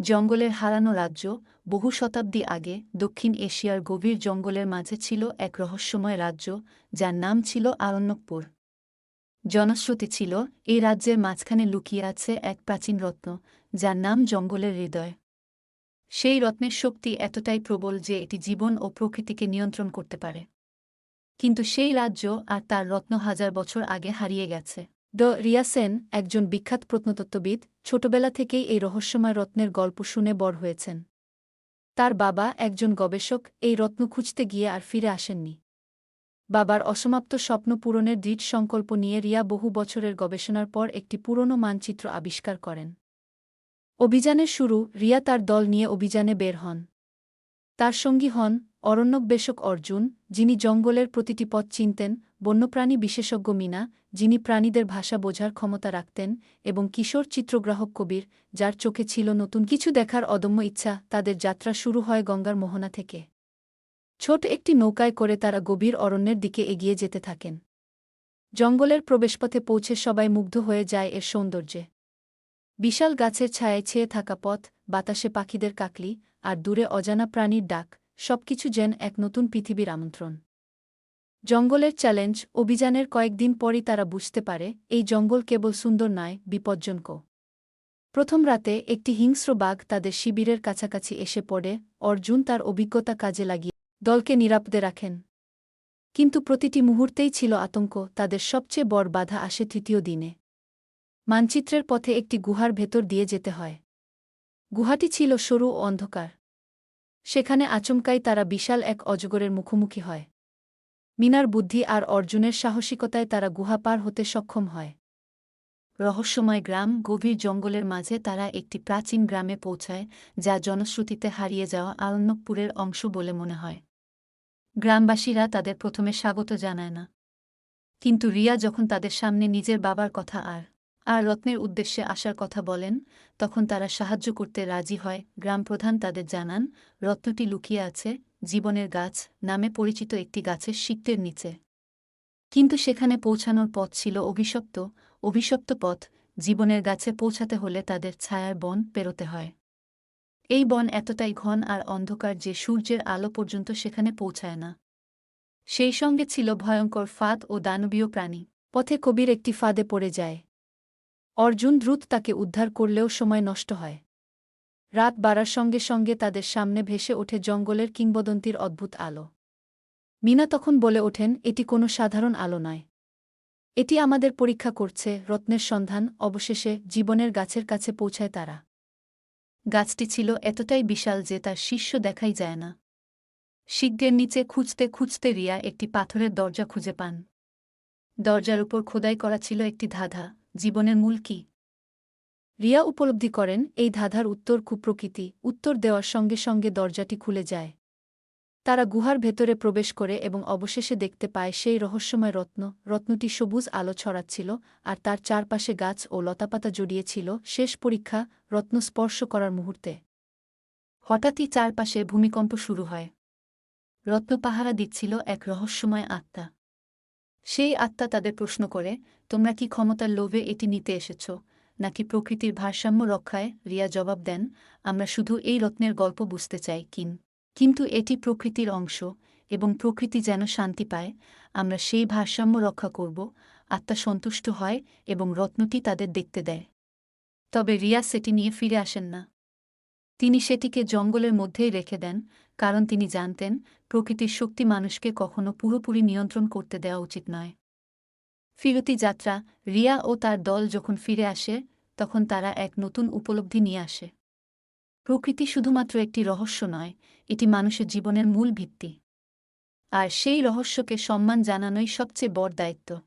জঙ্গলের হারানো রাজ্য। বহু শতাব্দী আগে দক্ষিণ এশিয়ার গভীর জঙ্গলের মাঝে ছিল এক রহস্যময় রাজ্য, যার নাম ছিল আরণ্যকপুর। জনশ্রুতি ছিল, এই রাজ্যের মাঝখানে লুকিয়ে আছে এক প্রাচীন রত্ন, যার নাম জঙ্গলের হৃদয়। সেই রত্নের শক্তি এতটাই প্রবল যে এটি জীবন ও প্রকৃতিকে নিয়ন্ত্রণ করতে পারে। কিন্তু সেই রাজ্য আর তার রত্ন হাজার বছর আগে হারিয়ে গেছে। রিয়া সেন, একজন বিখ্যাত প্রত্নতত্ত্ববিদ, ছোটবেলা থেকেই এই রহস্যময় রত্নের গল্প শুনে বড় হয়েছেন। তার বাবা, একজন গবেষক, এই রত্ন খুঁজতে গিয়ে আর ফিরে আসেননি। বাবার অসমাপ্ত স্বপ্ন পূরণের দৃঢ় সংকল্প নিয়ে রিয়া বহু বছরের গবেষণার পর একটি পুরনো মানচিত্র আবিষ্কার করেন। অভিযানের শুরু, রিয়া তার দল নিয়ে অভিযানে বের হন। তার সঙ্গী হন অরণ্যবেষক অর্জুন, যিনি জঙ্গলের প্রতিটি পথ চিনতেন, বন্যপ্রাণী বিশেষজ্ঞ মিনা, যিনি প্রাণীদের ভাষা বোঝার ক্ষমতা রাখতেন, এবং কিশোর চিত্রগ্রাহক কবির, যার চোখে ছিল নতুন কিছু দেখার অদম্য ইচ্ছা। তাদের যাত্রা শুরু হয় গঙ্গার মোহনা থেকে। ছোট একটি নৌকায় করে তারা গভীর অরণ্যের দিকে এগিয়ে যেতে থাকেন। জঙ্গলের প্রবেশপথে পৌঁছে সবাই মুগ্ধ হয়ে যায় এর সৌন্দর্যে। বিশাল গাছের ছায়ায় ছেয়ে থাকা পথ, বাতাসে পাখিদের কাকলি, আর দূরে অজানা প্রাণীর ডাক, সবকিছু যেন এক নতুন পৃথিবীর আমন্ত্রণ। জঙ্গলের চ্যালেঞ্জ। অভিযানের কয়েকদিন পরই তারা বুঝতে পারে, এই জঙ্গল কেবল সুন্দর নয়, বিপজ্জনকও। প্রথম রাতে একটি হিংস্র বাঘ তাদের শিবিরের কাছাকাছি এসে পড়ে। অর্জুন তার অভিজ্ঞতা কাজে লাগিয়ে দলকে নিরাপদে রাখেন। কিন্তু প্রতিটি মুহূর্তেই ছিল আতঙ্ক। তাদের সবচেয়ে বড় বাধা আসে তৃতীয় দিনে। মানচিত্রের পথে একটি গুহার ভেতর দিয়ে যেতে হয়। গুহাটি ছিল সরু ও অন্ধকার। সেখানে আচমকাই তারা বিশাল এক অজগরের মুখোমুখি হয়। মিনার বুদ্ধি আর অর্জুনের সাহসিকতায় তারা গুহা পার হতে সক্ষম হয়। রহস্যময় গ্রাম। গভীর জঙ্গলের মাঝে তারা একটি প্রাচীন গ্রামে পৌঁছায়, যা জনশ্রুতিতে হারিয়ে যাওয়া আরণ্যকপুরের অংশ বলে মনে হয়। গ্রামবাসীরা তাদের প্রথমে স্বাগত জানায় না। কিন্তু রিয়া যখন তাদের সামনে নিজের বাবার কথা আর রত্নের উদ্দেশ্যে আসার কথা বলেন, তখন তারা সাহায্য করতে রাজি হয়। গ্রামপ্রধান তাদের জানান, রত্নটি লুকিয়ে আছে জীবনের গাছ নামে পরিচিত একটি গাছের শিকড়ের নিচে। কিন্তু সেখানে পৌঁছানোর পথ ছিল অভিশপ্ত পথ। জীবনের গাছে পৌঁছাতে হলে তাদের ছায়ার বন পেরোতে হয়। এই বন এতটাই ঘন আর অন্ধকার যে সূর্যের আলো পর্যন্ত সেখানে পৌঁছায় না। সেই সঙ্গে ছিল ভয়ঙ্কর ফাঁদ ও দানবীয় প্রাণী। পথে কবির একটি ফাঁদে পড়ে যায়। অর্জুন দ্রুত তাকে উদ্ধার করলেও সময় নষ্ট হয়। রাত বাড়ার সঙ্গে সঙ্গে তাদের সামনে ভেসে ওঠে জঙ্গলের কিংবদন্তির অদ্ভুত আলো। মিনা তখন বলে ওঠেন, এটি কোনো সাধারণ আলো নয়। এটি আমাদের পরীক্ষা করছে। রত্নের সন্ধান। অবশেষে জীবনের গাছের কাছে পৌঁছায় তারা। গাছটি ছিল এতটাই বিশাল যে তার শীর্ষ দেখাই যায় না। শিকড়ের নিচে খুঁজতে খুঁজতে রিয়া একটি পাথরের দরজা খুঁজে পান। দরজার উপর খোদাই করা ছিল একটি ধাঁধা, জীবনের মূল কি। রিয়া উপলব্ধি করেন, এই ধাঁধার উত্তর কুপ্রকৃতি। উত্তর দেওয়ার সঙ্গে সঙ্গে দরজাটি খুলে যায়। তারা গুহার ভেতরে প্রবেশ করে এবং অবশেষে দেখতে পায় সেই রহস্যময় রত্নটি সবুজ আলো ছড়াচ্ছিল, আর তার চারপাশে গাছ ও লতাপাতা জড়িয়েছিল। শেষ পরীক্ষা, রত্ন স্পর্শ করার মুহূর্তে হঠাৎই চারপাশে ভূমিকম্প শুরু হয়। রত্ন পাহারা দিচ্ছিল এক রহস্যময় আত্মা। সেই আত্মা তাদের প্রশ্ন করে, তোমরা কি ক্ষমতার লোভে এটি নিতে এসেছ, নাকি প্রকৃতির ভারসাম্য রক্ষায়? রিয়া জবাব দেন, আমরা শুধু এই রত্নের গল্প বুঝতে চাই। কিন্তু এটি প্রকৃতির অংশ, এবং প্রকৃতি যেন শান্তি পায়, আমরা সেই ভারসাম্য রক্ষা করব। আত্মা সন্তুষ্ট হয় এবং রত্নটি তাদের দেখতে দেয়। তবে রিয়া সেটি নিয়ে ফিরে আসেন না। তিনি সেটিকে জঙ্গলের মধ্যেই রেখে দেন, কারণ তিনি জানতেন, প্রকৃতির শক্তি মানুষকে কখনো পুরোপুরি নিয়ন্ত্রণ করতে দেওয়া উচিত নয়। ফিরতি যাত্রা। রিয়া ও তার দল যখন ফিরে আসে, তখন তারা এক নতুন উপলব্ধি নিয়ে আসে। প্রকৃতি শুধুমাত্র একটি রহস্য নয়, এটি মানুষের জীবনের মূল ভিত্তি। আর সেই রহস্যকে সম্মান জানানোই সবচেয়ে বড় দায়িত্ব।